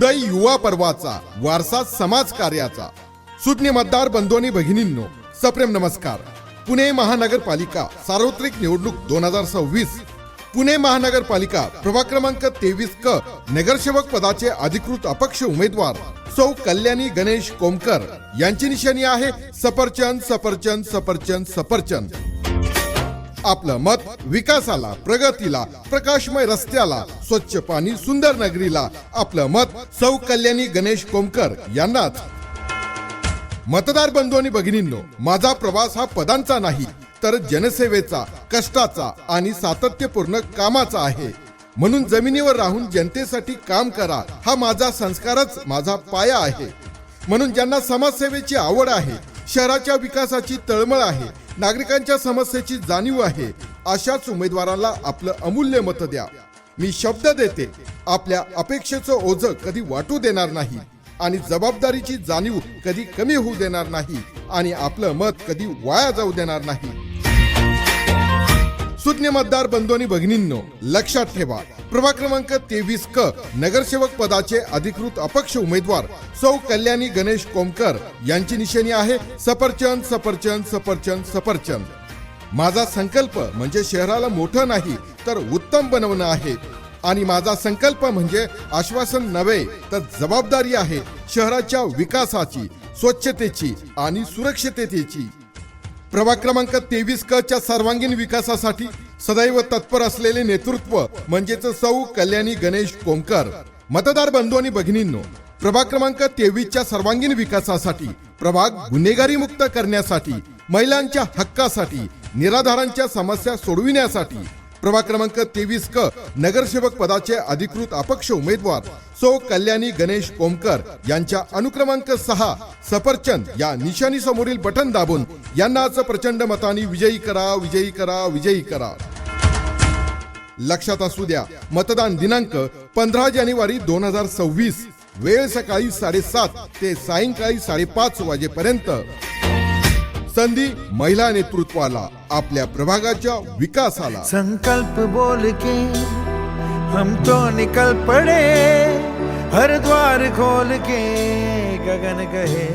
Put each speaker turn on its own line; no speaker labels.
उदय युवा पर्वाचा, वारसा समाज कार्याचा. सुज्ञ मतदार बंधूंनी भगिनींनो, सप्रेम नमस्कार. पुणे महानगरपालिका सार्वत्रिक निवडणूक 2026. पुणे महानगरपालिका प्रभाग क्रमांक 23 क नगरसेवक पदाचे अधिकृत अपक्ष उमेदवार सौ कल्याणी गणेश कोमकर यांची निशाणी आहे सफरचंद सफरचंद सफरचंद सफरचंद. आपलं मत विकासाला, प्रगतीला, प्रकाशमय रस्त्याला, स्वच्छ पाणी, सुंदर नगरीला. आपलं मत सौ कल्याणी गणेश कोमकर यांनाच. मतदार बंधू आणि भगिनींनो, माझा प्रवास हा पदांचा नाही तर जनसेवेचा, कष्टाचा आणि सातत्यपूर्ण कामाचा आहे. म्हणून जमिनीवर राहून जनतेसाठी काम करा हा माझा संस्कारच, माझा पाया आहे. म्हणून ज्यांना समाजसेवेची आवड आहे, शहराच्या विकासाची तळमळ आहे, नागरिकांच्या समस्येची जाणीव आहे, अशाच उमेदवाराला आपलं अमूल्य मत द्या. मी शब्द देते, आपल्या अपेक्षेचं ओझं कधी वाटू देणार नाही आणि जबाबदारीची जाणीव कधी कमी होऊ देणार नाही आणि आपलं मत कधी वाया जाऊ देणार नाही. सुज्ञ मतदार बंधू आणि भगिनींनो, लक्षात ठेवा, प्रभाग क्रमांक 23 क नगरसेवक पदाचे अधिकृत अपक्ष उमेदवार सौ कल्याणी गणेश कोमकर यांची निशाणी आहे सफरचंद सफरचंद सफरचंद सफरचंद. माझा संकल्प म्हणजे शहराला मोठं नाही तर उत्तम बनवणं आहे आणि माझा संकल्प म्हणजे आश्वासन नव्हे तर जबाबदारी आहे शहराच्या विकासाची, स्वच्छतेची आणि सुरक्षिततेची. प्रभाग क्रमांक 23 क च्या सर्वांगीण विकासासाठी सदैव तत्पर असलेले नेतृत्व म्हणजेच सौ कल्याणी गणेश कोमकर. मतदार बंधू आणि भगिनींनो, प्रभाग क्रमांक 23 च्या सर्वांगीण विकासासाठी, प्रभाग गुन्हेगारी मुक्त करण्यासाठी, महिलांच्या हक्कासाठी, निराधारांच्या समस्या सोडविण्यासाठी प्रभाग क्रमांक 23 क नगरसेवक पदाचे अधिकृत अपक्ष उमेदवार सौ कल्याणी गणेश कोमकर यांच्या अनुक्रमांक 6 सफरचंद या निशाणी समोरील बटन दाबून यांनाच प्रचंड मतांनी विजयी करा, विजयी करा, विजयी करा. लक्षात असू द्या, मतदान दिनांक 15 जानेवारी 2026, वेळ सकाळी 7:30 ते सायंकाळी 5:30 वाजेपर्यंत. संधी महिला नेतृत्वाला, आपल्या प्रभागाच्या विकासाला.
संकल्प बोल के हम तो निकल पड़े, हर द्वार खोल के गगन कहे